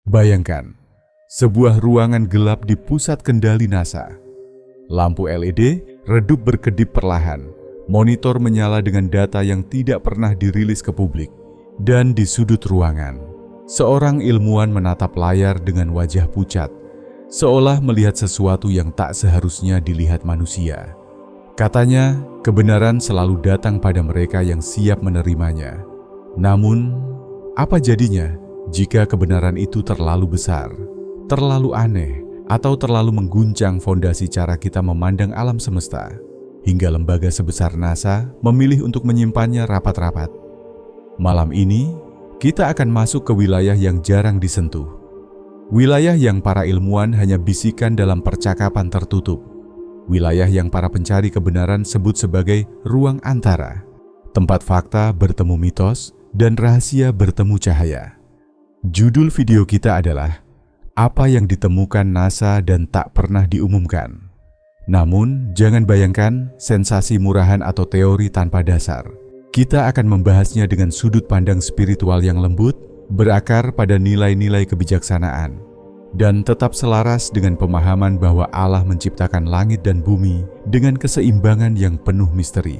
Bayangkan, sebuah ruangan gelap di pusat kendali NASA. Lampu LED redup berkedip perlahan, monitor menyala dengan data yang tidak pernah dirilis ke publik. Dan di sudut ruangan, seorang ilmuwan menatap layar dengan wajah pucat, seolah melihat sesuatu yang tak seharusnya dilihat manusia. Katanya, kebenaran selalu datang pada mereka yang siap menerimanya. Namun, apa jadinya jika kebenaran itu terlalu besar, terlalu aneh, atau terlalu mengguncang fondasi cara kita memandang alam semesta, hingga lembaga sebesar NASA memilih untuk menyimpannya rapat-rapat? Malam ini, kita akan masuk ke wilayah yang jarang disentuh. Wilayah yang para ilmuwan hanya bisikan dalam percakapan tertutup. Wilayah yang para pencari kebenaran sebut sebagai ruang antara. Tempat fakta bertemu mitos dan rahasia bertemu cahaya. Judul video kita adalah Apa yang ditemukan NASA dan tak pernah diumumkan. Namun, jangan bayangkan sensasi murahan atau teori tanpa dasar. Kita akan membahasnya dengan sudut pandang spiritual yang lembut, berakar pada nilai-nilai kebijaksanaan, dan tetap selaras dengan pemahaman bahwa Allah menciptakan langit dan bumi dengan keseimbangan yang penuh misteri.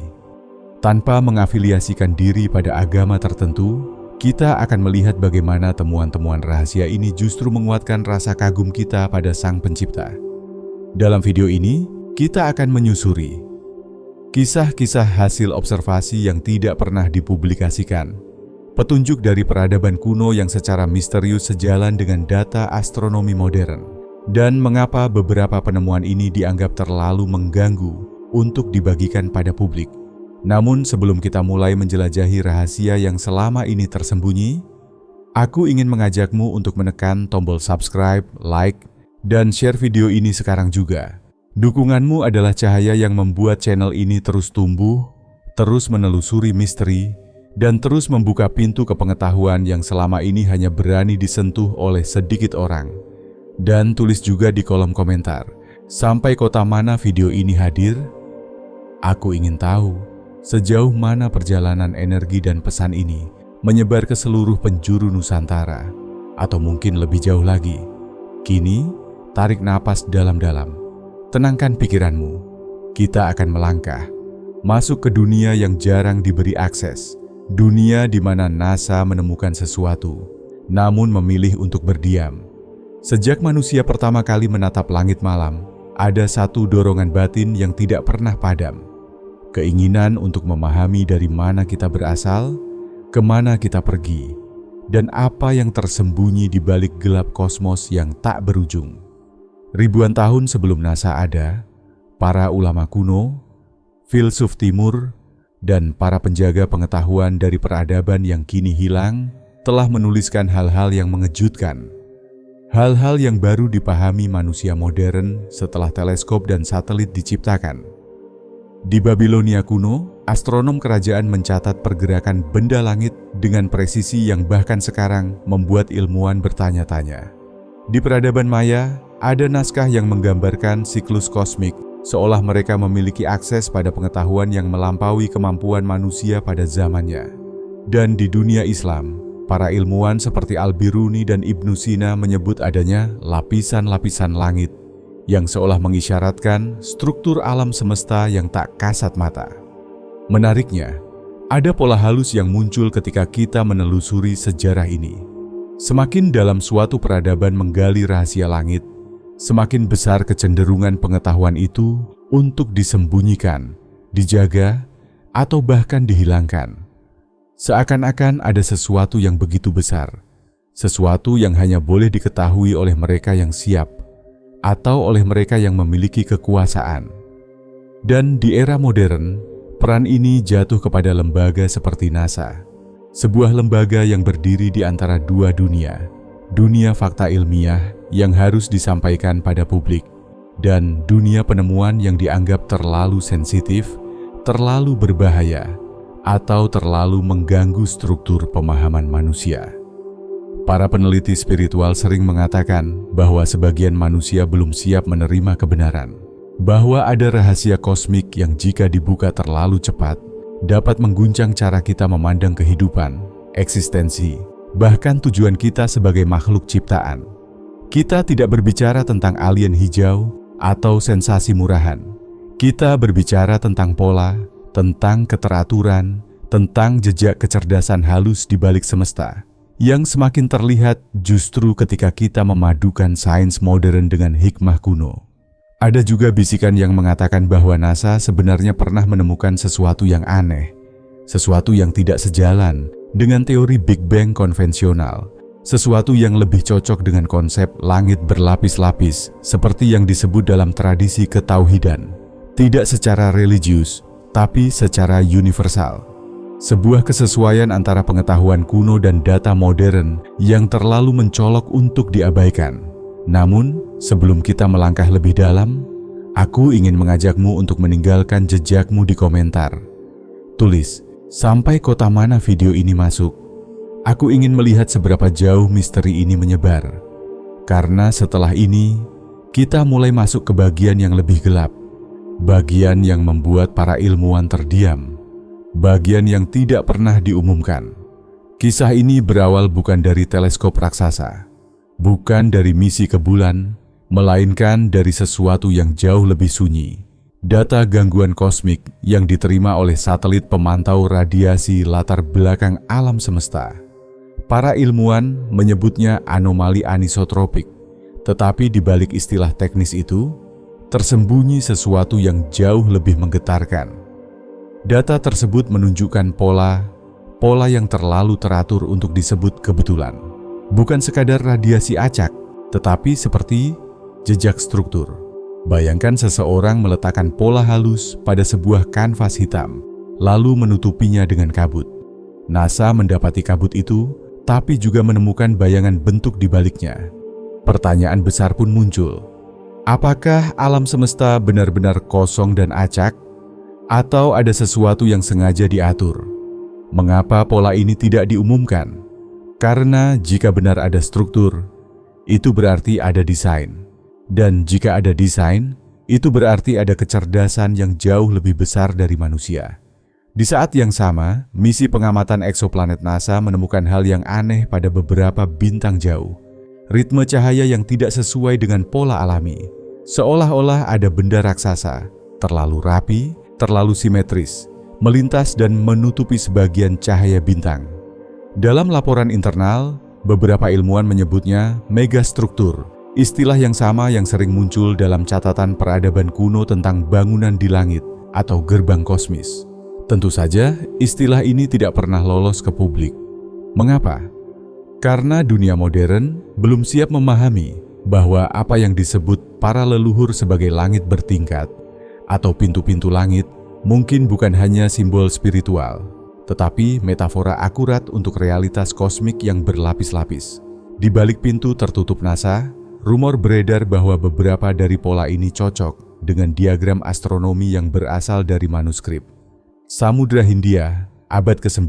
Tanpa mengafiliasikan diri pada agama tertentu, kita akan melihat bagaimana temuan-temuan rahasia ini justru menguatkan rasa kagum kita pada Sang Pencipta. Dalam video ini, kita akan menyusuri kisah-kisah hasil observasi yang tidak pernah dipublikasikan, petunjuk dari peradaban kuno yang secara misterius sejalan dengan data astronomi modern, dan mengapa beberapa penemuan ini dianggap terlalu mengganggu untuk dibagikan pada publik. Namun sebelum kita mulai menjelajahi rahasia yang selama ini tersembunyi, aku ingin mengajakmu untuk menekan tombol subscribe, like, dan share video ini sekarang juga. Dukunganmu adalah cahaya yang membuat channel ini terus tumbuh, terus menelusuri misteri, dan terus membuka pintu ke pengetahuan yang selama ini hanya berani disentuh oleh sedikit orang. Dan tulis juga di kolom komentar, sampai kota mana video ini hadir? Aku ingin tahu sejauh mana perjalanan energi dan pesan ini menyebar ke seluruh penjuru Nusantara, atau mungkin lebih jauh lagi. Kini, tarik napas dalam-dalam, tenangkan pikiranmu. Kita akan melangkah masuk ke dunia yang jarang diberi akses, dunia di mana NASA menemukan sesuatu, namun memilih untuk berdiam. Sejak manusia pertama kali menatap langit malam, ada satu dorongan batin yang tidak pernah padam. Keinginan untuk memahami dari mana kita berasal, kemana kita pergi, dan apa yang tersembunyi di balik gelap kosmos yang tak berujung. Ribuan tahun sebelum NASA ada, para ulama kuno, filsuf timur, dan para penjaga pengetahuan dari peradaban yang kini hilang telah menuliskan hal-hal yang mengejutkan. Hal-hal yang baru dipahami manusia modern setelah teleskop dan satelit diciptakan. Di Babilonia kuno, astronom kerajaan mencatat pergerakan benda langit dengan presisi yang bahkan sekarang membuat ilmuwan bertanya-tanya. Di peradaban Maya, ada naskah yang menggambarkan siklus kosmik, seolah mereka memiliki akses pada pengetahuan yang melampaui kemampuan manusia pada zamannya. Dan di dunia Islam, para ilmuwan seperti Al-Biruni dan Ibnu Sina menyebut adanya lapisan-lapisan langit yang seolah mengisyaratkan struktur alam semesta yang tak kasat mata. Menariknya, ada pola halus yang muncul ketika kita menelusuri sejarah ini. Semakin dalam suatu peradaban menggali rahasia langit, semakin besar kecenderungan pengetahuan itu untuk disembunyikan, dijaga, atau bahkan dihilangkan. Seakan-akan ada sesuatu yang begitu besar, sesuatu yang hanya boleh diketahui oleh mereka yang siap, atau oleh mereka yang memiliki kekuasaan. Dan di era modern, peran ini jatuh kepada lembaga seperti NASA, sebuah lembaga yang berdiri di antara dua dunia, dunia fakta ilmiah yang harus disampaikan pada publik, dan dunia penemuan yang dianggap terlalu sensitif, terlalu berbahaya, atau terlalu mengganggu struktur pemahaman manusia. Para peneliti spiritual sering mengatakan bahwa sebagian manusia belum siap menerima kebenaran, bahwa ada rahasia kosmik yang jika dibuka terlalu cepat, dapat mengguncang cara kita memandang kehidupan, eksistensi, bahkan tujuan kita sebagai makhluk ciptaan. Kita tidak berbicara tentang alien hijau atau sensasi murahan. Kita berbicara tentang pola, tentang keteraturan, tentang jejak kecerdasan halus di balik semesta, yang semakin terlihat justru ketika kita memadukan sains modern dengan hikmah kuno. Ada juga bisikan yang mengatakan bahwa NASA sebenarnya pernah menemukan sesuatu yang aneh, sesuatu yang tidak sejalan dengan teori Big Bang konvensional, sesuatu yang lebih cocok dengan konsep langit berlapis-lapis seperti yang disebut dalam tradisi ketauhidan, tidak secara religius, tapi secara universal. Sebuah kesesuaian antara pengetahuan kuno dan data modern yang terlalu mencolok untuk diabaikan. Namun, sebelum kita melangkah lebih dalam, aku ingin mengajakmu untuk meninggalkan jejakmu di komentar. Tulis, sampai kota mana video ini masuk. Aku ingin melihat seberapa jauh misteri ini menyebar. Karena setelah ini, kita mulai masuk ke bagian yang lebih gelap. Bagian yang membuat para ilmuwan terdiam. Bagian yang tidak pernah diumumkan. Kisah ini berawal bukan dari teleskop raksasa, bukan dari misi ke bulan, melainkan dari sesuatu yang jauh lebih sunyi. Data gangguan kosmik yang diterima oleh satelit pemantau radiasi latar belakang alam semesta. Para ilmuwan menyebutnya anomali anisotropik, tetapi di balik istilah teknis itu, tersembunyi sesuatu yang jauh lebih menggetarkan. Data tersebut menunjukkan pola yang terlalu teratur untuk disebut kebetulan. Bukan sekadar radiasi acak, tetapi seperti jejak struktur. Bayangkan seseorang meletakkan pola halus pada sebuah kanvas hitam, lalu menutupinya dengan kabut. NASA mendapati kabut itu, tapi juga menemukan bayangan bentuk di baliknya. Pertanyaan besar pun muncul. Apakah alam semesta benar-benar kosong dan acak? Atau ada sesuatu yang sengaja diatur? Mengapa pola ini tidak diumumkan? Karena jika benar ada struktur, itu berarti ada desain. Dan jika ada desain, itu berarti ada kecerdasan yang jauh lebih besar dari manusia. Di saat yang sama, misi pengamatan eksoplanet NASA menemukan hal yang aneh pada beberapa bintang jauh. Ritme cahaya yang tidak sesuai dengan pola alami. Seolah-olah ada benda raksasa, terlalu rapi, terlalu simetris, melintas dan menutupi sebagian cahaya bintang. Dalam laporan internal, beberapa ilmuwan menyebutnya megastruktur, istilah yang sama yang sering muncul dalam catatan peradaban kuno tentang bangunan di langit atau gerbang kosmis. Tentu saja, istilah ini tidak pernah lolos ke publik. Mengapa? Karena dunia modern belum siap memahami bahwa apa yang disebut para leluhur sebagai langit bertingkat atau pintu-pintu langit mungkin bukan hanya simbol spiritual, tetapi metafora akurat untuk realitas kosmik yang berlapis-lapis. Di balik pintu tertutup NASA, rumor beredar bahwa beberapa dari pola ini cocok dengan diagram astronomi yang berasal dari manuskrip Samudra Hindia, abad ke-9.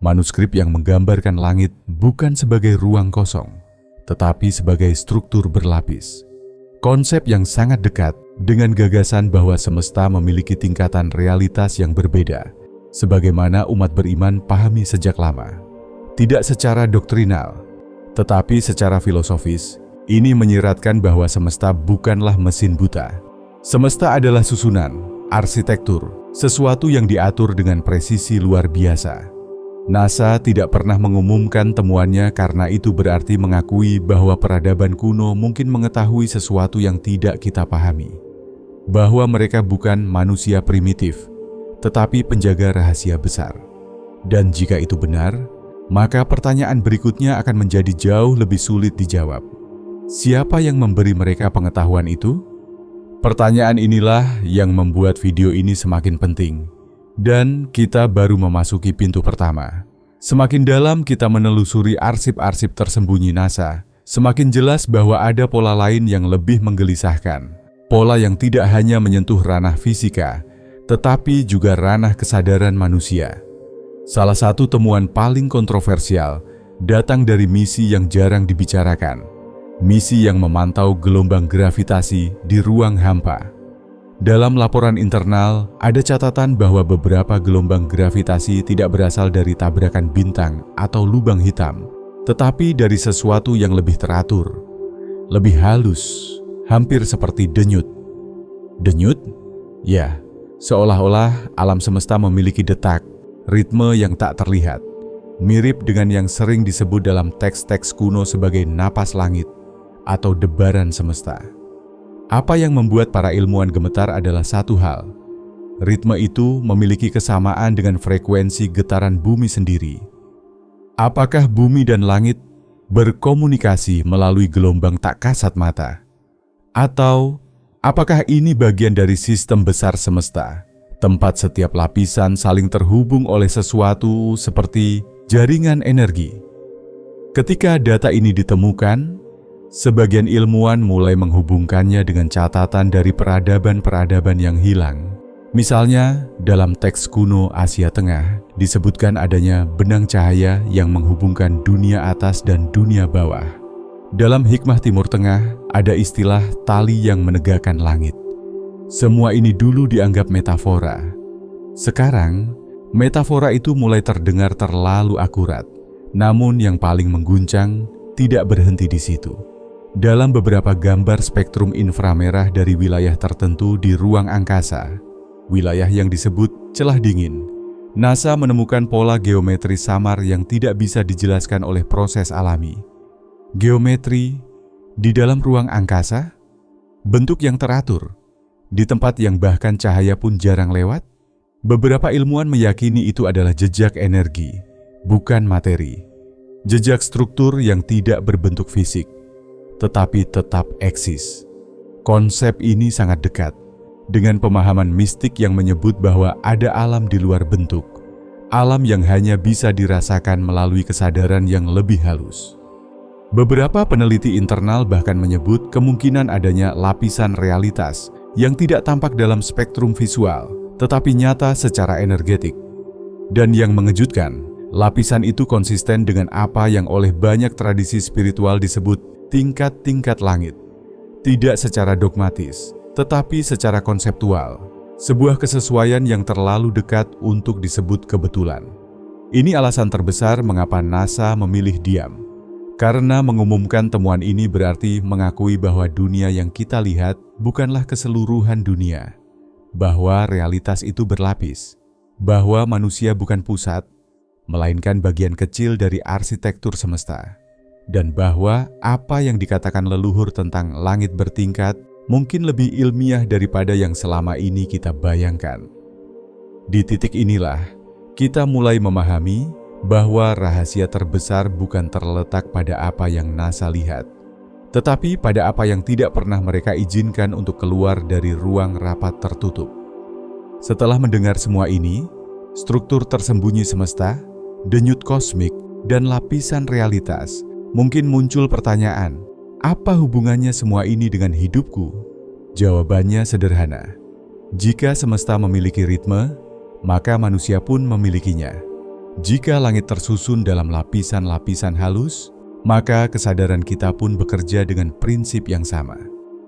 Manuskrip yang menggambarkan langit bukan sebagai ruang kosong, tetapi sebagai struktur berlapis. Konsep yang sangat dekat dengan gagasan bahwa semesta memiliki tingkatan realitas yang berbeda, sebagaimana umat beriman pahami sejak lama. Tidak secara doktrinal, tetapi secara filosofis, ini menyiratkan bahwa semesta bukanlah mesin buta. Semesta adalah susunan, arsitektur, sesuatu yang diatur dengan presisi luar biasa. NASA tidak pernah mengumumkan temuannya karena itu berarti mengakui bahwa peradaban kuno mungkin mengetahui sesuatu yang tidak kita pahami. Bahwa mereka bukan manusia primitif, tetapi penjaga rahasia besar. Dan jika itu benar, maka pertanyaan berikutnya akan menjadi jauh lebih sulit dijawab. Siapa yang memberi mereka pengetahuan itu? Pertanyaan inilah yang membuat video ini semakin penting. Dan kita baru memasuki pintu pertama. Semakin dalam kita menelusuri arsip-arsip tersembunyi NASA, semakin jelas bahwa ada pola lain yang lebih menggelisahkan. Pola yang tidak hanya menyentuh ranah fisika, tetapi juga ranah kesadaran manusia. Salah satu temuan paling kontroversial datang dari misi yang jarang dibicarakan. Misi yang memantau gelombang gravitasi di ruang hampa. Dalam laporan internal, ada catatan bahwa beberapa gelombang gravitasi tidak berasal dari tabrakan bintang atau lubang hitam, tetapi dari sesuatu yang lebih teratur, lebih halus, hampir seperti denyut. Denyut? Ya, seolah-olah alam semesta memiliki detak, ritme yang tak terlihat, mirip dengan yang sering disebut dalam teks-teks kuno sebagai napas langit atau debaran semesta. Apa yang membuat para ilmuwan gemetar adalah satu hal. Ritme itu memiliki kesamaan dengan frekuensi getaran bumi sendiri. Apakah bumi dan langit berkomunikasi melalui gelombang tak kasat mata? Atau apakah ini bagian dari sistem besar semesta, tempat setiap lapisan saling terhubung oleh sesuatu seperti jaringan energi? Ketika data ini ditemukan, sebagian ilmuwan mulai menghubungkannya dengan catatan dari peradaban-peradaban yang hilang. Misalnya, dalam teks kuno Asia Tengah disebutkan adanya benang cahaya yang menghubungkan dunia atas dan dunia bawah. Dalam hikmah Timur Tengah, ada istilah tali yang menegakkan langit. Semua ini dulu dianggap metafora. Sekarang, metafora itu mulai terdengar terlalu akurat. Namun yang paling mengguncang tidak berhenti di situ. Dalam beberapa gambar spektrum inframerah dari wilayah tertentu di ruang angkasa, wilayah yang disebut celah dingin, NASA menemukan pola geometri samar yang tidak bisa dijelaskan oleh proses alami. Geometri di dalam ruang angkasa, bentuk yang teratur, di tempat yang bahkan cahaya pun jarang lewat. Beberapa ilmuwan meyakini itu adalah jejak energi, bukan materi. Jejak struktur yang tidak berbentuk fisik, tetapi tetap eksis. Konsep ini sangat dekat dengan pemahaman mistik yang menyebut bahwa ada alam di luar bentuk, alam yang hanya bisa dirasakan melalui kesadaran yang lebih halus. Beberapa peneliti internal bahkan menyebut kemungkinan adanya lapisan realitas yang tidak tampak dalam spektrum visual, tetapi nyata secara energetik. Dan yang mengejutkan, lapisan itu konsisten dengan apa yang oleh banyak tradisi spiritual disebut tingkat-tingkat langit. Tidak secara dogmatis, tetapi secara konseptual. Sebuah kesesuaian yang terlalu dekat untuk disebut kebetulan. Ini alasan terbesar mengapa NASA memilih diam. Karena mengumumkan temuan ini berarti mengakui bahwa dunia yang kita lihat bukanlah keseluruhan dunia. Bahwa realitas itu berlapis. Bahwa manusia bukan pusat, melainkan bagian kecil dari arsitektur semesta. Dan bahwa apa yang dikatakan leluhur tentang langit bertingkat mungkin lebih ilmiah daripada yang selama ini kita bayangkan. Di titik inilah, kita mulai memahami bahwa rahasia terbesar bukan terletak pada apa yang NASA lihat, tetapi pada apa yang tidak pernah mereka izinkan untuk keluar dari ruang rapat tertutup. Setelah mendengar semua ini, struktur tersembunyi semesta, denyut kosmik, dan lapisan realitas, mungkin muncul pertanyaan, apa hubungannya semua ini dengan hidupku? Jawabannya sederhana. Jika semesta memiliki ritme, maka manusia pun memilikinya. Jika langit tersusun dalam lapisan-lapisan halus, maka kesadaran kita pun bekerja dengan prinsip yang sama.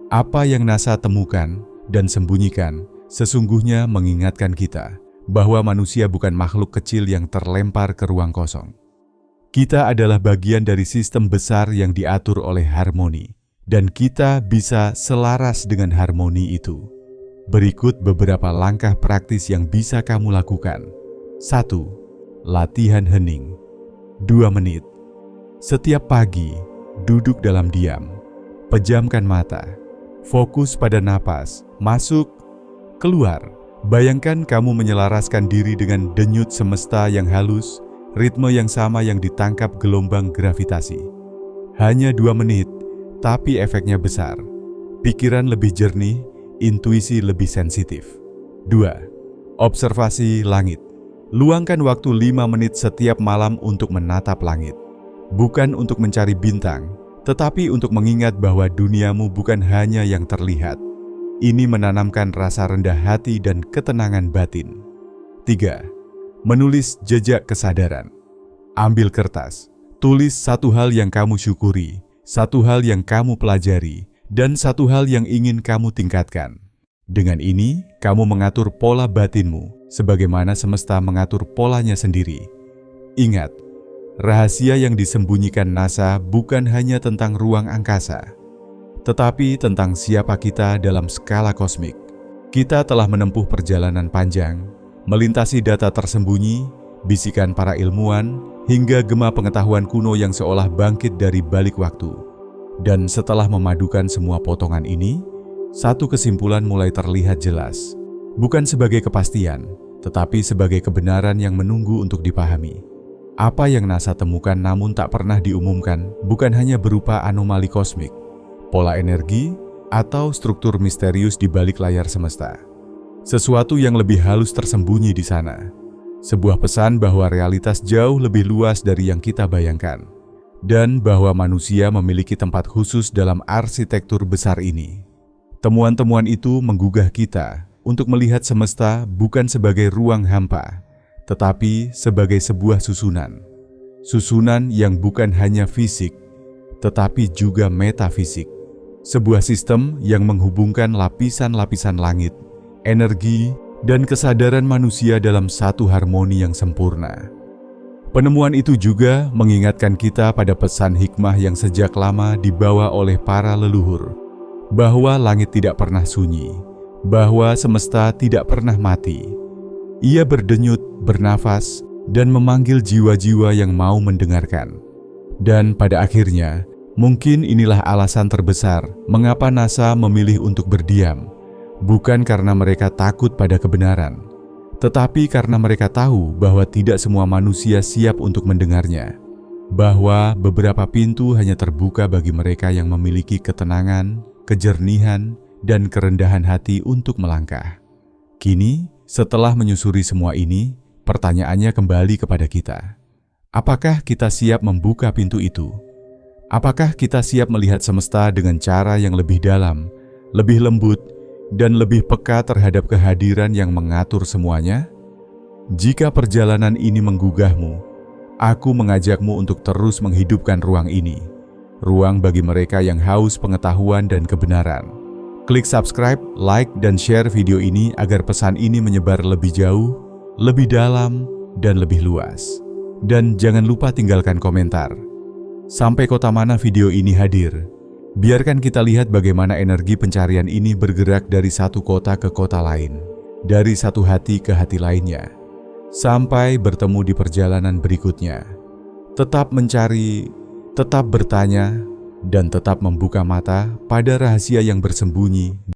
Apa yang NASA temukan dan sembunyikan sesungguhnya mengingatkan kita bahwa manusia bukan makhluk kecil yang terlempar ke ruang kosong. Kita adalah bagian dari sistem besar yang diatur oleh harmoni, dan kita bisa selaras dengan harmoni itu. Berikut beberapa langkah praktis yang bisa kamu lakukan. 1. Latihan hening. 2 menit. Setiap pagi, duduk dalam diam. Pejamkan mata. Fokus pada napas. Masuk, keluar. Bayangkan kamu menyelaraskan diri dengan denyut semesta yang halus, ritme yang sama yang ditangkap gelombang gravitasi. Hanya 2 menit, tapi efeknya besar. Pikiran lebih jernih, intuisi lebih sensitif. 2. Observasi langit. Luangkan waktu 5 menit setiap malam untuk menatap langit. Bukan untuk mencari bintang, tetapi untuk mengingat bahwa duniamu bukan hanya yang terlihat. Ini menanamkan rasa rendah hati dan ketenangan batin. 3. Menulis jejak kesadaran. Ambil kertas, tulis satu hal yang kamu syukuri, satu hal yang kamu pelajari, dan satu hal yang ingin kamu tingkatkan. Dengan ini, kamu mengatur pola batinmu sebagaimana semesta mengatur polanya sendiri. Ingat, rahasia yang disembunyikan NASA bukan hanya tentang ruang angkasa, tetapi tentang siapa kita dalam skala kosmik. Kita telah menempuh perjalanan panjang, melintasi data tersembunyi, bisikan para ilmuwan, hingga gema pengetahuan kuno yang seolah bangkit dari balik waktu. Dan setelah memadukan semua potongan ini, satu kesimpulan mulai terlihat jelas. Bukan sebagai kepastian, tetapi sebagai kebenaran yang menunggu untuk dipahami. Apa yang NASA temukan namun tak pernah diumumkan bukan hanya berupa anomali kosmik, pola energi, atau struktur misterius di balik layar semesta. Sesuatu yang lebih halus tersembunyi di sana. Sebuah pesan bahwa realitas jauh lebih luas dari yang kita bayangkan. Dan bahwa manusia memiliki tempat khusus dalam arsitektur besar ini. Temuan-temuan itu menggugah kita untuk melihat semesta bukan sebagai ruang hampa, tetapi sebagai sebuah susunan. Susunan yang bukan hanya fisik, tetapi juga metafisik. Sebuah sistem yang menghubungkan lapisan-lapisan langit, energi, dan kesadaran manusia dalam satu harmoni yang sempurna. Penemuan itu juga mengingatkan kita pada pesan hikmah yang sejak lama dibawa oleh para leluhur, bahwa langit tidak pernah sunyi, bahwa semesta tidak pernah mati. Ia berdenyut, bernafas, dan memanggil jiwa-jiwa yang mau mendengarkan. Dan pada akhirnya, mungkin inilah alasan terbesar mengapa NASA memilih untuk berdiam, bukan karena mereka takut pada kebenaran, tetapi karena mereka tahu bahwa tidak semua manusia siap untuk mendengarnya, bahwa beberapa pintu hanya terbuka bagi mereka yang memiliki ketenangan, kejernihan, dan kerendahan hati untuk melangkah. Kini, setelah menyusuri semua ini, pertanyaannya kembali kepada kita. Apakah kita siap membuka pintu itu? Apakah kita siap melihat semesta dengan cara yang lebih dalam, lebih lembut, dan lebih peka terhadap kehadiran yang mengatur semuanya? Jika perjalanan ini menggugahmu, aku mengajakmu untuk terus menghidupkan ruang ini. Ruang bagi mereka yang haus pengetahuan dan kebenaran. Klik subscribe, like, dan share video ini agar pesan ini menyebar lebih jauh, lebih dalam, dan lebih luas. Dan jangan lupa tinggalkan komentar. Sampai kota mana video ini hadir? Biarkan kita lihat bagaimana energi pencarian ini bergerak dari satu kota ke kota lain, dari satu hati ke hati lainnya, sampai bertemu di perjalanan berikutnya. Tetap mencari, tetap bertanya, dan tetap membuka mata pada rahasia yang bersembunyi